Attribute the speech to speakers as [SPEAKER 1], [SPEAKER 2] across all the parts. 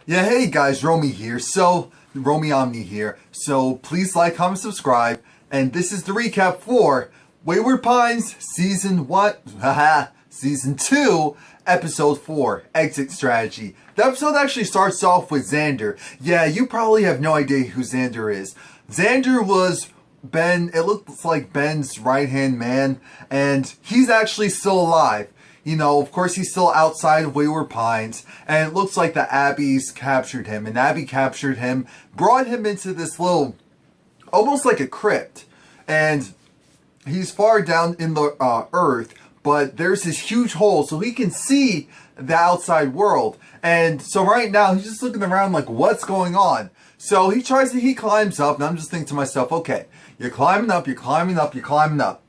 [SPEAKER 1] Yeah, hey guys, Romie here. Romie Omni here. So please like, comment, subscribe. And this is the recap for Wayward Pines Season 1, Season 2, Episode 4, Exit Strategy. The episode actually starts off with Xander. Yeah, you probably have no idea who Xander is. Xander was it looks like Ben's right-hand man, and he's actually still alive. You know, of course, he's still outside of Wayward Pines, and it looks like the Abbeys captured him. And Abby captured him, brought him into this little, almost like a crypt. And he's far down in the earth, but there's this huge hole, so he can see the outside world. And so right now, he's just looking around like, what's going on? So he climbs up, and I'm just thinking to myself, okay, you're climbing up, you're climbing up, you're climbing up.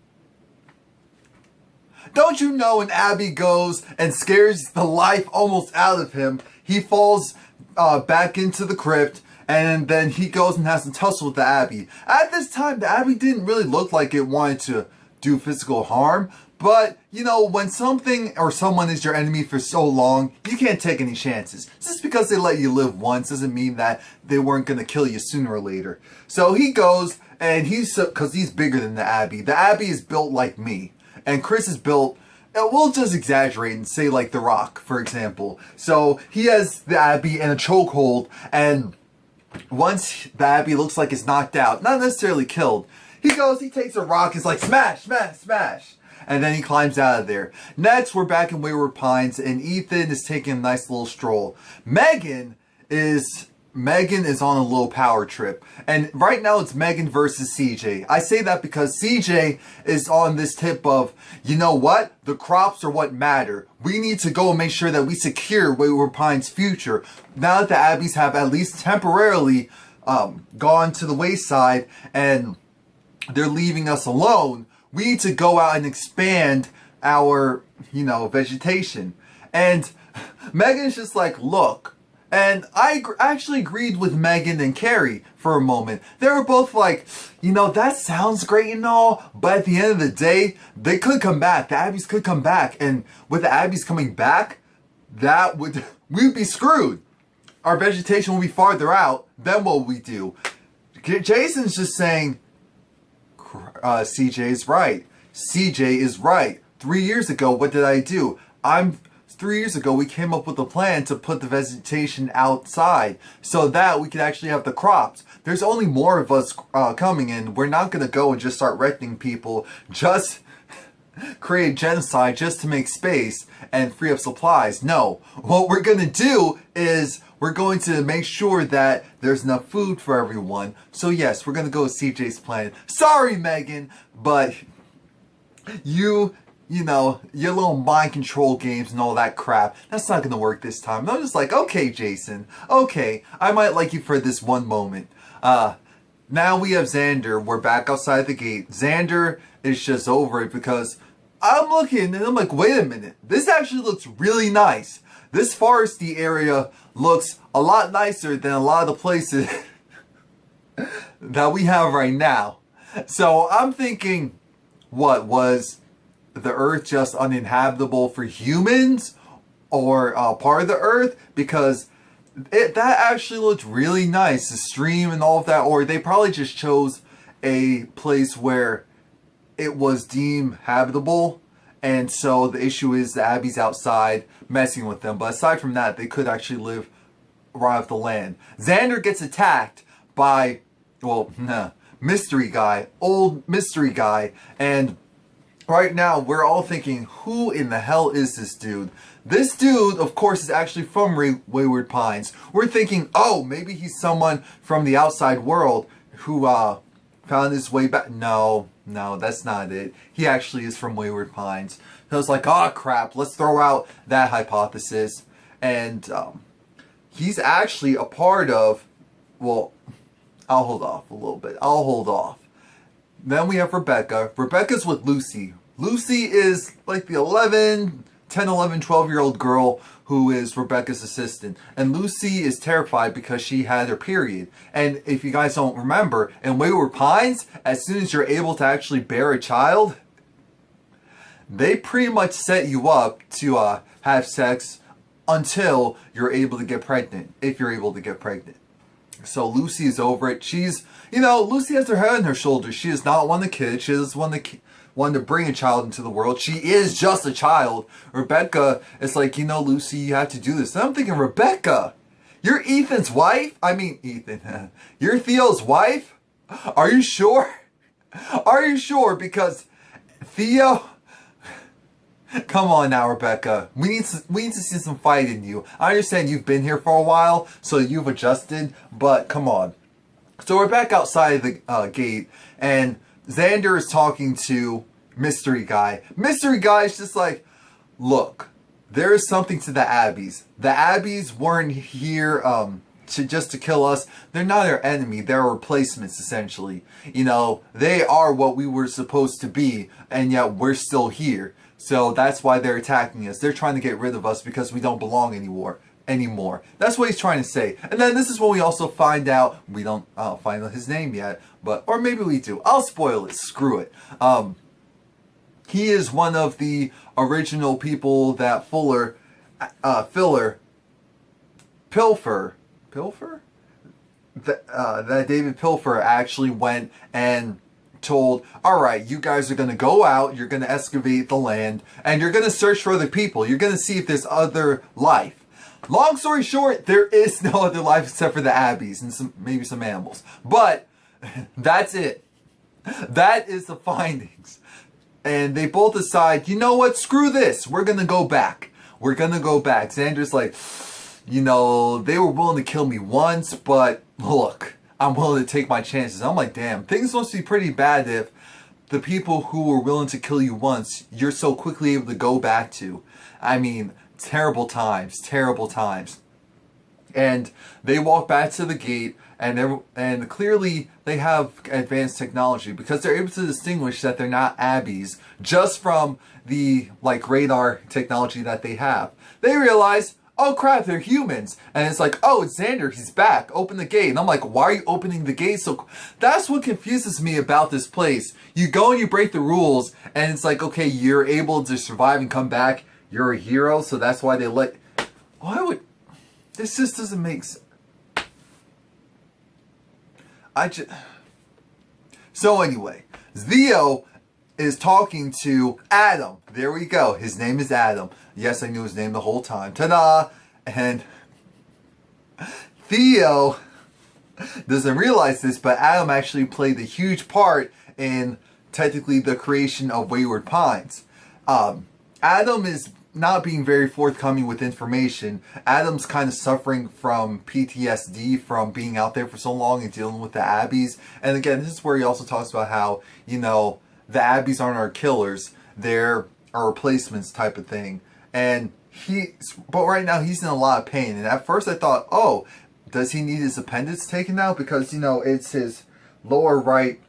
[SPEAKER 1] Don't you know when Abby goes and scares the life almost out of him, he falls back into the crypt, and then he goes and has to tussle with the Abby. At this time, the Abby didn't really look like it wanted to do physical harm, but, you know, when something or someone is your enemy for so long, you can't take any chances. Just because they let you live once doesn't mean that they weren't going to kill you sooner or later. So he goes, and because he's bigger than the Abby. The Abby is built like me. And Chris is built, we'll just exaggerate and say like The Rock, for example. So he has the Abby in a chokehold, and once the Abby looks like it's knocked out, not necessarily killed, he takes a rock, he's like smash, smash, smash. And then he climbs out of there. Next, we're back in Wayward Pines, and Ethan is taking a nice little stroll. Megan is on a little power trip. And right now it's Megan versus CJ. I say that because CJ is on this tip of, you know what? The crops are what matter. We need to go and make sure that we secure Wayward Pines' future. Now that the Abbeys have at least temporarily gone to the wayside and they're leaving us alone, we need to go out and expand our, vegetation. And Megan's just like, look. And I actually agreed with Megan and Carrie for a moment. They were both like, that sounds great and all, but at the end of the day, they could come back. The Abbeys could come back. And with the Abbeys coming back, we'd be screwed. Our vegetation will be farther out. Then what will we do? Jason's just saying, CJ is right. CJ is right. 3 years ago, what did I do? 3 years ago, we came up with a plan to put the vegetation outside so that we could actually have the crops. There's only more of us coming in. We're not going to go and just start wrecking people, just create genocide just to make space and free up supplies. No, what we're going to do is we're going to make sure that there's enough food for everyone. So yes, we're going to go with CJ's plan. Sorry, Megan, but your little mind control games and all that crap, that's not going to work this time. And I'm just like, okay, Jason, okay, I might like you for this one moment. Now we have Xander. We're back outside the gate. Xander is just over it because I'm looking and I'm like, wait a minute. This actually looks really nice. This foresty area looks a lot nicer than a lot of the places that we have right now. So I'm thinking, what was the earth just uninhabitable for humans or part of the earth? Because that actually looked really nice, the stream and all of that. Or they probably just chose a place where it was deemed habitable, and so the issue is the Abby's outside messing with them. But aside from that, they could actually live right off the land. Xander gets attacked by, mystery guy, old mystery guy, and right now, we're all thinking, who in the hell is this dude? This dude, of course, is actually from Wayward Pines. We're thinking, oh, maybe he's someone from the outside world who found his way back. No, that's not it. He actually is from Wayward Pines. So I was like, oh, crap, let's throw out that hypothesis. And he's actually a part of, I'll hold off a little bit. I'll hold off. Then we have Rebecca. Rebecca's with Lucy. Lucy is like the 10, 11, 12-year-old girl who is Rebecca's assistant. And Lucy is terrified because she had her period. And if you guys don't remember, in Wayward Pines, as soon as you're able to actually bear a child, they pretty much set you up to have sex until you're able to get pregnant, if you're able to get pregnant. So Lucy is over it. She's, Lucy has her head on her shoulders. She does not want a kid. She doesn't want to bring a child into the world. She is just a child. Rebecca is like, Lucy, you have to do this. And I'm thinking, Rebecca, you're Ethan's wife? I mean, Ethan, you're Theo's wife? Are you sure? Are you sure? Because Theo... Come on now, Rebecca. We need to see some fight in you. I understand you've been here for a while, so you've adjusted, but come on. So we're back outside the gate, and Xander is talking to Mystery Guy. Mystery Guy is just like, look, there is something to the Abbeys. The Abbeys weren't here just to kill us. They're not our enemy. They're replacements, essentially. They are what we were supposed to be, and yet we're still here. So that's why they're attacking us. They're trying to get rid of us because we don't belong anymore. That's what he's trying to say. And then this is when we also find out, we don't find out his name yet, or maybe we do. I'll spoil it. Screw it. He is one of the original people that that David Pilfer actually went and told, alright, you guys are going to go out, you're going to excavate the land, and you're going to search for other people. You're going to see if there's other life. Long story short, there is no other life except for the Abbeys and maybe some animals. But that's it. That is the findings. And they both decide, you know what, screw this. We're going to go back. We're going to go back. Xander's like, they were willing to kill me once, but look, I'm willing to take my chances. I'm like, damn, things must be pretty bad if the people who were willing to kill you once, you're so quickly able to go back to. I mean, terrible times, terrible times. And they walk back to the gate, and clearly they have advanced technology because they're able to distinguish that they're not Abbeys just from the radar technology that they have. They realize, oh crap, they're humans. And it's like, oh, it's Xander, he's back. Open the gate. And I'm like, why are you opening the gate? So that's what confuses me about this place. You go and you break the rules, and it's like, okay, you're able to survive and come back. You're a hero, so that's why they let... Why would... This just doesn't make sense. So anyway, Theo is talking to Adam. There we go. His name is Adam. Yes, I knew his name the whole time. Ta-da! And Theo doesn't realize this, but Adam actually played a huge part in technically the creation of Wayward Pines. Adam is not being very forthcoming with information. Adam's kind of suffering from PTSD from being out there for so long and dealing with the Abbeys. And again, this is where he also talks about how, the Abbeys aren't our killers. They're our replacements type of thing. And but right now he's in a lot of pain. And at first I thought, oh, does he need his appendix taken out? Because, it's his lower right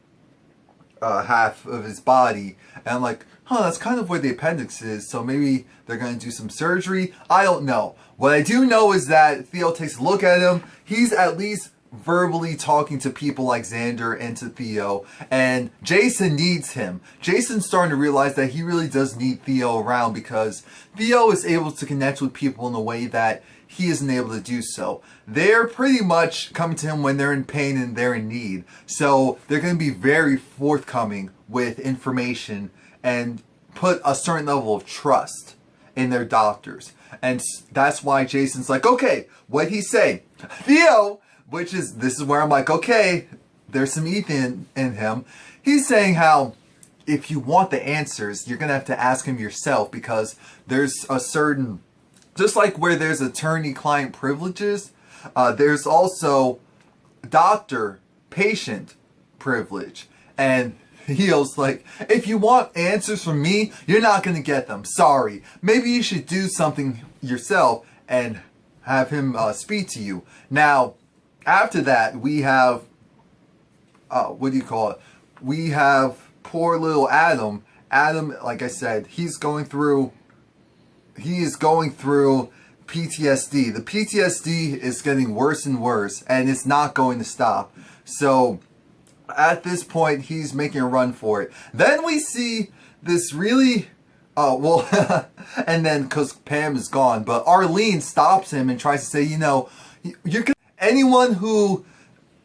[SPEAKER 1] half of his body. And I'm like, that's kind of where the appendix is, so maybe they're going to do some surgery. I don't know. What I do know is that Theo takes a look at him. He's at least verbally talking to people like Xander and to Theo, and Jason needs him. Jason's starting to realize that he really does need Theo around because Theo is able to connect with people in a way that he isn't able to do so. They're pretty much coming to him when they're in pain and they're in need. So they're going to be very forthcoming with information and put a certain level of trust in their doctors. And that's why Jason's like, okay, what'd he say? Theo, this is where I'm like, okay, there's some Ethan in him. He's saying how if you want the answers, you're going to have to ask him yourself because there's a certain, just like where there's attorney-client privileges, there's also doctor-patient privilege. And Theo's like, if you want answers from me, you're not going to get them. Sorry. Maybe you should do something yourself and have him speak to you. Now, after that, we have, we have poor little Adam. Adam, like I said, he is going through PTSD. The PTSD is getting worse and worse, and it's not going to stop. So at this point, he's making a run for it. Then we see this really Oh, well, and then because Pam is gone, but Arlene stops him and tries to say, you know, anyone who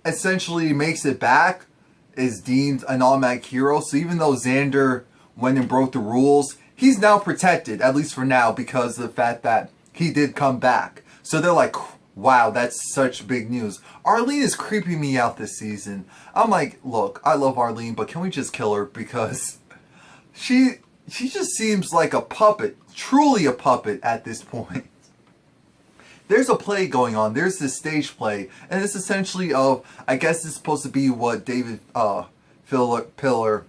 [SPEAKER 1] essentially makes it back is deemed an automatic hero. So even though Xander went and broke the rules, he's now protected, at least for now, because of the fact that he did come back. So they're like, wow, that's such big news. Arlene is creeping me out this season. I'm like, look, I love Arlene, but can we just kill her? Because she just seems like a puppet, truly a puppet at this point. There's a play going on. There's this stage play, and it's essentially of, I guess it's supposed to be what David Pillar,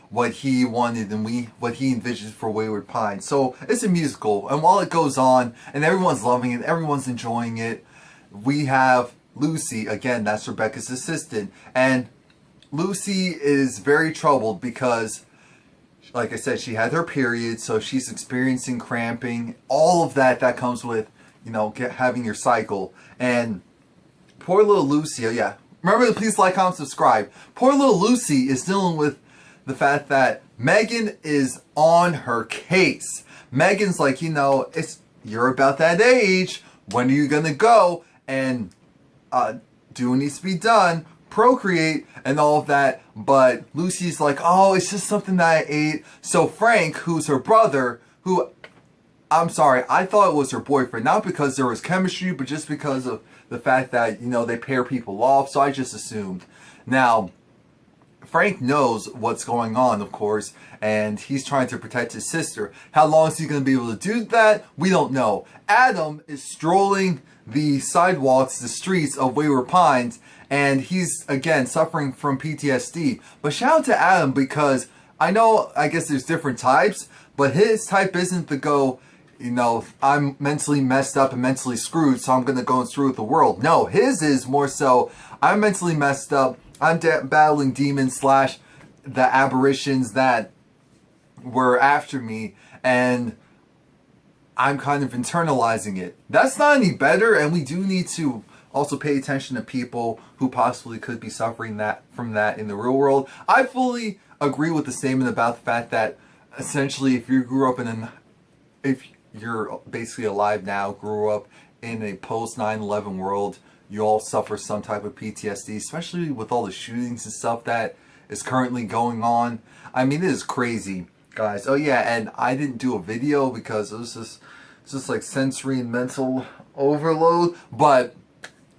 [SPEAKER 1] what he wanted and what he envisioned for Wayward Pines. So it's a musical, and while it goes on, and everyone's loving it, everyone's enjoying it, we have Lucy, again, that's Rebecca's assistant, and Lucy is very troubled because, like I said, she had her period, so she's experiencing cramping, all of that comes with, you know, having your cycle. And poor little Lucy, oh yeah, remember to please like, comment, subscribe. Poor little Lucy is dealing with the fact that Megan is on her case. Megan's like, you know, you're about that age, when are you gonna go and do what needs to be done, procreate and all of that? But Lucy's like, oh, it's just something that I ate. So Frank, who's her brother, who, I'm sorry, I thought it was her boyfriend, not because there was chemistry, but just because of the fact that, you know, they pair people off, so I just assumed. Now, Frank knows what's going on, of course, and he's trying to protect his sister. How long is he going to be able to do that? We don't know. Adam is strolling the sidewalks, the streets of Wayward Pines, and he's, again, suffering from PTSD. But shout out to Adam, because I know, I guess there's different types, but his type isn't to go, you know, I'm mentally messed up and mentally screwed, so I'm going to go and screw with the world. No, his is more so, I'm mentally messed up, I'm battling demons / the aberrations that were after me, and I'm kind of internalizing it. That's not any better, and we do need to also pay attention to people who possibly could be suffering from that in the real world. I fully agree with the statement about the fact that essentially if you grew up if you're basically alive now, grew up in a post 9/11 world, you all suffer some type of PTSD, especially with all the shootings and stuff that is currently going on. I mean, it is crazy, guys. Oh yeah, and I didn't do a video because it was just like sensory and mental overload, but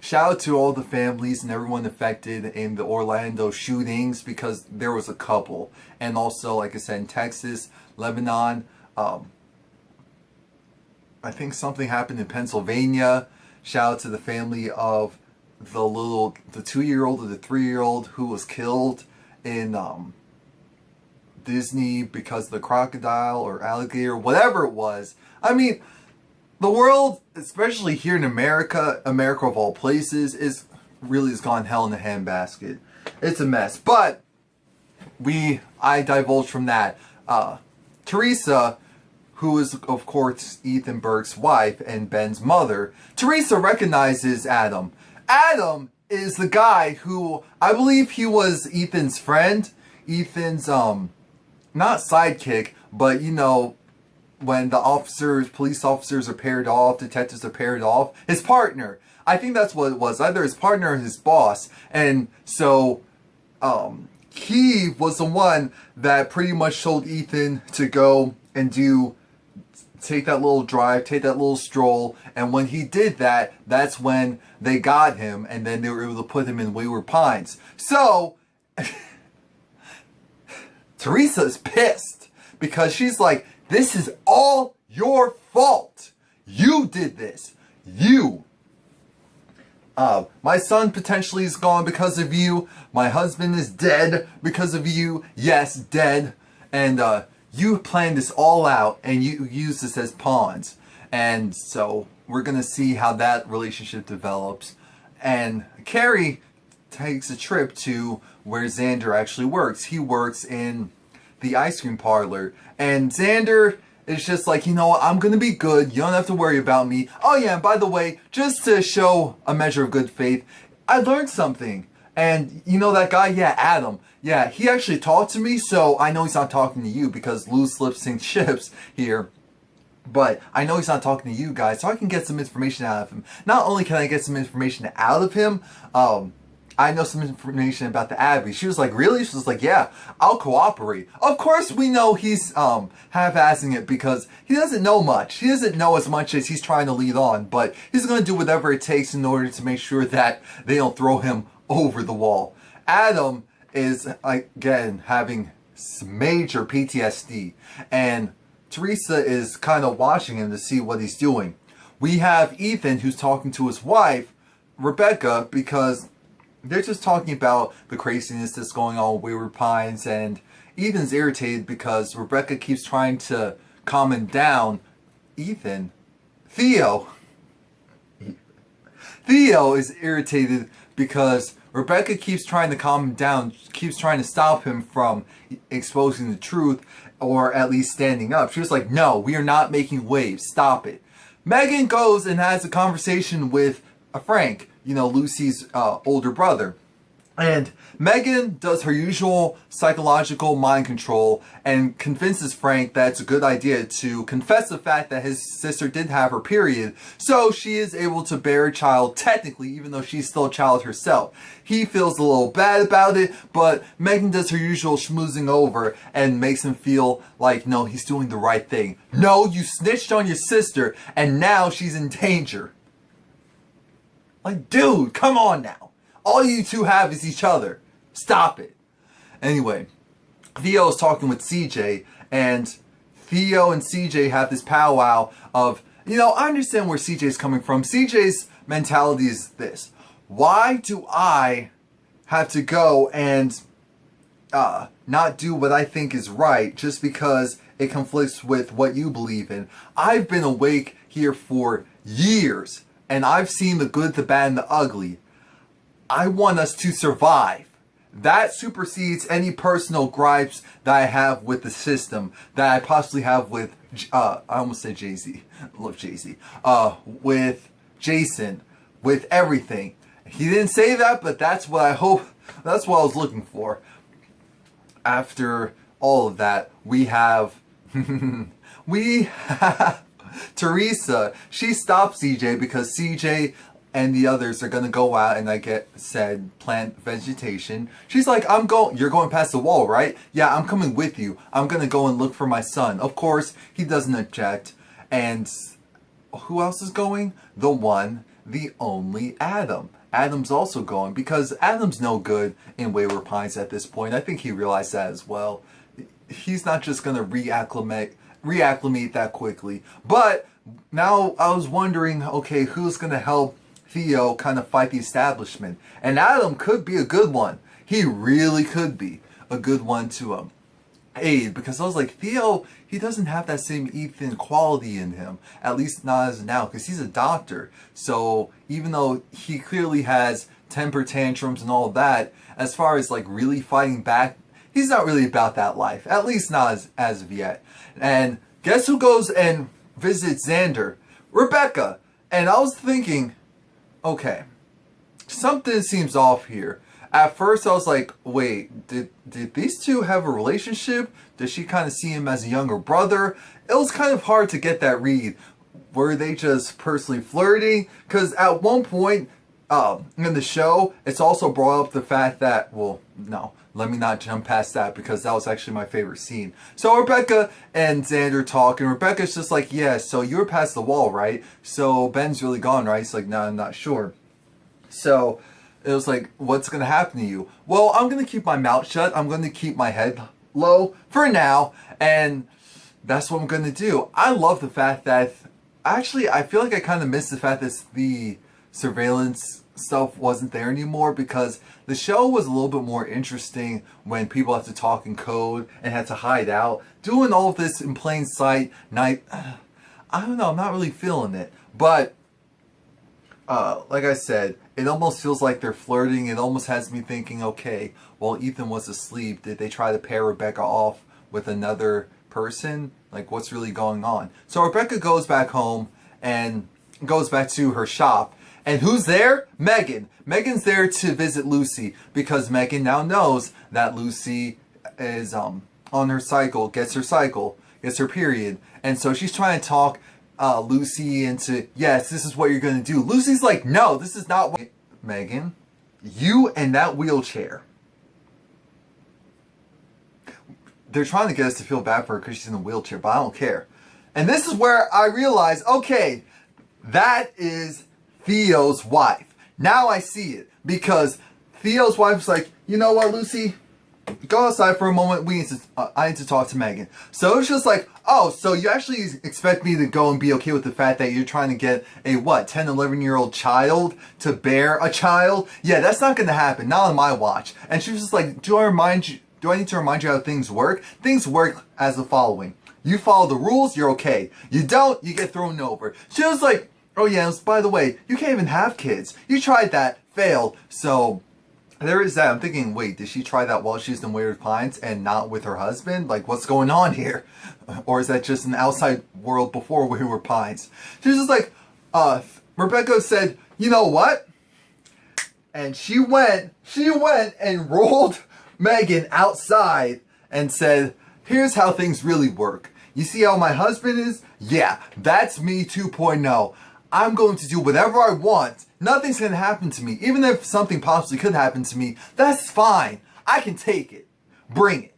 [SPEAKER 1] shout out to all the families and everyone affected in the Orlando shootings, because there was a couple. And also, like I said, in Texas, Lebanon, I think something happened in Pennsylvania. Shout out to the family of the 2-year-old or the 3-year-old who was killed in Disney because of the crocodile or alligator, whatever it was. I mean, the world, especially here in America of all places, has gone hell in a handbasket. It's a mess. But I divulged from that. Teresa, who is, of course, Ethan Burke's wife and Ben's mother, Teresa recognizes Adam. Adam is the guy who, I believe he was Ethan's friend. Ethan's, not sidekick, but, you know, when the police officers are paired off, detectives are paired off, his partner. I think that's what it was, either his partner or his boss. And so, he was the one that pretty much told Ethan to go and take that little drive, take that little stroll, and when he did that, that's when they got him, and then they were able to put him in Wayward Pines. So, Teresa's pissed, because she's like, this is all your fault. You did this. You. My son potentially is gone because of you. My husband is dead because of you. Yes, dead. And, you planned this all out, and you used this as pawns. And so we're going to see how that relationship develops. And Carrie takes a trip to where Xander actually works. He works in the ice cream parlor. And Xander is just like, you know what, I'm going to be good. You don't have to worry about me. Oh yeah, and by the way, just to show a measure of good faith, I learned something. And you know that guy? Yeah, Adam. Yeah, he actually talked to me, so I know he's not talking to you because loose lips sink ships here. But I know he's not talking to you guys, so I can get some information out of him. Not only can I get some information out of him, I know some information about the Abbey. She was like, really? She was like, yeah, I'll cooperate. Of course we know he's half-assing it because he doesn't know much. He doesn't know as much as he's trying to lead on, but he's going to do whatever it takes in order to make sure that they don't throw him over the wall. Adam is, again, having major PTSD, and Teresa is kind of watching him to see what he's doing. We have Ethan who's talking to his wife, Rebecca, because they're just talking about the craziness that's going on with Wayward Pines, and Ethan's irritated because Rebecca keeps trying to calm him down. Theo is irritated because Rebecca keeps trying to calm him down, keeps trying to stop him from exposing the truth, or at least standing up. She was like, no, we are not making waves. Stop it. Megan goes and has a conversation with Frank, you know, Lucy's older brother. And Megan does her usual psychological mind control and convinces Frank that it's a good idea to confess the fact that his sister did have her period, so she is able to bear a child technically, even though she's still a child herself. He feels a little bad about it, but Megan does her usual schmoozing over and makes him feel like, no, he's doing the right thing. No, you snitched on your sister, and now she's in danger. Like, dude, come on now. All you two have is each other. Stop it. Anyway, Theo is talking with CJ, and Theo and CJ have this powwow of, you know, I understand where CJ's coming from. CJ's mentality is this: why do I have to go and not do what I think is right just because it conflicts with what you believe in? I've been awake here for years, and I've seen the good, the bad, and the ugly. I want us to survive. That supersedes any personal gripes that I have with the system, that I possibly have with, I almost said Jay-Z, I love Jay-Z, with Jason, with everything. He didn't say that, but that's what I hope, that's what I was looking for. After all of that, we have, Teresa. She stops CJ because CJ and the others are gonna go out and, like it said, plant vegetation. She's like, you're going past the wall, right? Yeah, I'm coming with you. I'm gonna go and look for my son. Of course, he doesn't object. And who else is going? The one, the only Adam. Adam's also going because Adam's no good in Wayward Pines at this point. I think he realized that as well. He's not just gonna reacclimate that quickly. But now I was wondering, okay, who's gonna help Theo kind of fight the establishment? And Adam could be a good one. He really could be a good one to aid, because I was like, Theo, he doesn't have that same Ethan quality in him, at least not as of now, because he's a doctor. So even though he clearly has temper tantrums and all of that, as far as like really fighting back, he's not really about that life, at least not as of yet. And guess who goes and visits Xander? Rebecca. And I was thinking, okay, something seems off here. At first I was like, wait, did these two have a relationship? Does she kind of see him as a younger brother? It was kind of hard to get that read. Were they just personally flirting? Because at one point in the show, it's also brought up the fact that, well, no, let me not jump past that because that was actually my favorite scene. So Rebecca and Xander talk, and Rebecca's just like, yeah, so you're past the wall, right? So Ben's really gone, right? He's like, no, I'm not sure. So it was like, what's going to happen to you? Well, I'm going to keep my mouth shut. I'm going to keep my head low for now. And that's what I'm going to do. I love the fact that, actually, I feel like I kind of missed the fact that the surveillance stuff wasn't there anymore, because the show was a little bit more interesting when people had to talk in code and had to hide out. Doing all of this in plain sight, night, I don't know, I'm not really feeling it. But, like I said, it almost feels like they're flirting. It almost has me thinking, okay, while Ethan was asleep, did they try to pair Rebecca off with another person? Like, what's really going on? So Rebecca goes back home and goes back to her shop. And who's there? Megan. Megan's there to visit Lucy because Megan now knows that Lucy is on her cycle, gets her period. And so she's trying to talk Lucy into, yes, this is what you're going to do. Lucy's like, no, this is not what... Megan, you and that wheelchair. They're trying to get us to feel bad for her because she's in a wheelchair, but I don't care. And this is where I realize, okay, that is Theo's wife. Now I see it. Because Theo's wife's like, you know what, Lucy? Go outside for a moment. I need to talk to Megan. So it's just like, oh, so you actually expect me to go and be okay with the fact that you're trying to get a, 10, 11-year-old child to bear a child? Yeah, that's not going to happen. Not on my watch. And she was just like, do I need to remind you how things work? Things work as the following. You follow the rules, you're okay. You don't, you get thrown over. She was like, oh yeah, by the way, you can't even have kids. You tried that, failed. So there is that. I'm thinking, wait, did she try that while she was in Wayward Pines and not with her husband? Like, what's going on here? Or is that just an outside world before Wayward Pines? She was just like, Rebecca said, you know what? And she went and rolled Megan outside and said, here's how things really work. You see how my husband is? Yeah, that's me 2.0. I'm going to do whatever I want. Nothing's going to happen to me. Even if something possibly could happen to me, that's fine. I can take it. Bring it.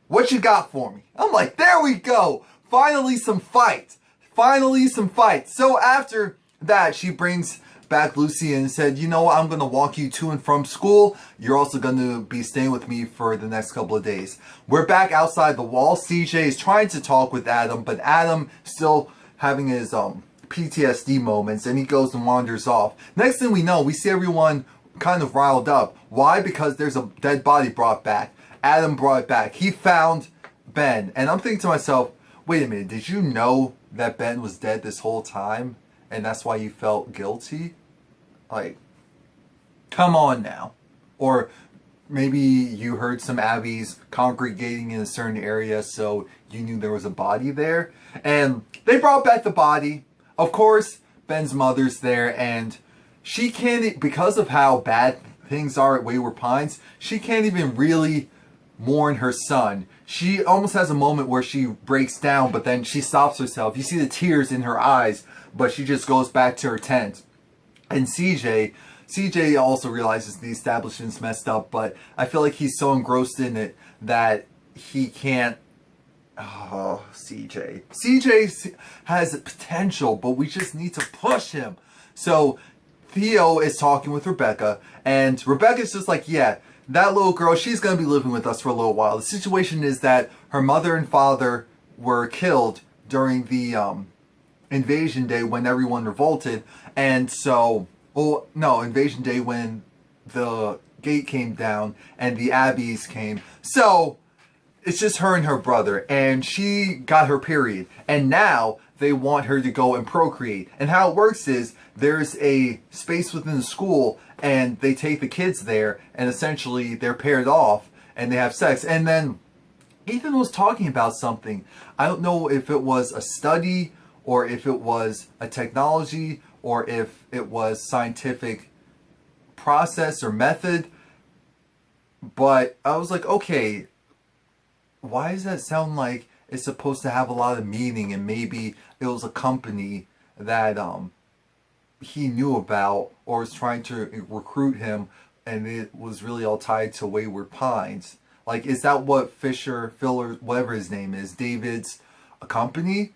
[SPEAKER 1] What you got for me? I'm like, there we go. Finally some fight. Finally some fight. So after that, she brings back Lucy and said, you know what, I'm going to walk you to and from school. You're also going to be staying with me for the next couple of days. We're back outside the wall. CJ is trying to talk with Adam, but Adam still having his PTSD moments, and he goes and wanders off. Next thing we know, we see everyone kind of riled up. Why? Because there's a dead body brought back. Adam brought it back. He found Ben. And I'm thinking to myself, wait a minute, did you know that Ben was dead this whole time? And that's why you felt guilty? Like, come on now. Or maybe you heard some Abbeys congregating in a certain area, so you knew there was a body there. And they brought back the body. Of course, Ben's mother's there, and she can't, because of how bad things are at Wayward Pines, she can't even really mourn her son. She almost has a moment where she breaks down, but then she stops herself. You see the tears in her eyes, but she just goes back to her tent. And CJ also realizes the establishment's messed up, but I feel like he's so engrossed in it that he can't. Oh, CJ. CJ has potential, but we just need to push him. So Theo is talking with Rebecca, and Rebecca's just like, yeah, that little girl, she's going to be living with us for a little while. The situation is that her mother and father were killed during the Invasion Day when everyone revolted. And so, well, no, Invasion Day when the gate came down and the Abbeys came. So it's just her and her brother, and she got her period. And now they want her to go and procreate. And how it works is there's a space within the school, and they take the kids there, and essentially they're paired off, and they have sex. And then Ethan was talking about something. I don't know if it was a study, or if it was a technology, or if it was scientific process or method. But I was like, okay, why does that sound like it's supposed to have a lot of meaning, and maybe it was a company that he knew about or was trying to recruit him, and it was really all tied to Wayward Pines? Like, is that what Filler, whatever his name is, David's a company?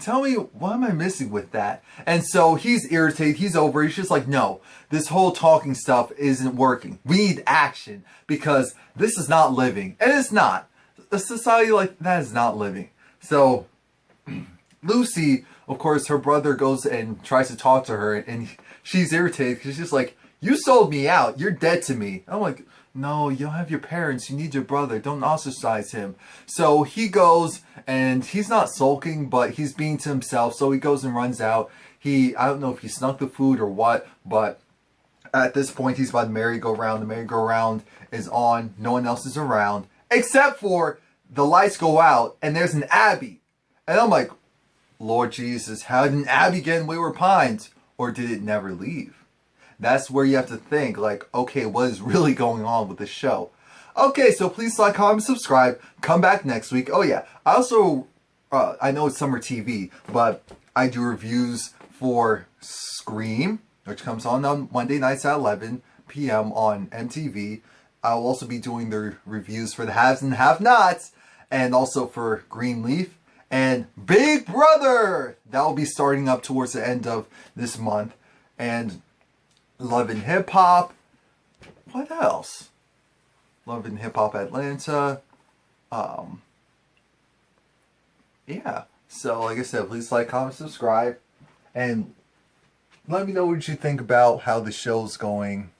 [SPEAKER 1] Tell me, what am I missing with that? And so he's irritated, he's over, he's just like, no, this whole talking stuff isn't working. We need action, because this is not living. And it's not. A society like that is not living. So Lucy, of course, her brother goes and tries to talk to her, and she's irritated because she's just like, you sold me out, you're dead to me. I'm like, no, you don't have your parents, you need your brother, don't ostracize him. So he goes, and he's not sulking, but he's being to himself, so he goes and runs out. I don't know if he snuck the food or what, but at this point he's by the merry-go-round. The merry-go-round is on, no one else is around, except for the lights go out, and there's an Abbey. And I'm like, Lord Jesus, how did an Abbey get in Wayward Pines? Or did it never leave? That's where you have to think, like, okay, what is really going on with the show? Okay, so please like, comment, subscribe. Come back next week. Oh yeah, I also, I know it's summer TV, but I do reviews for Scream, which comes on Monday nights at 11 p.m. on MTV. I'll also be doing the reviews for the Haves and Have-Nots, and also for Greenleaf, and Big Brother! That will be starting up towards the end of this month. And Love and Hip Hop. What else? Love and Hip Hop Atlanta. Yeah. So, like I said, please like, comment, subscribe. And let me know what you think about how the show's going.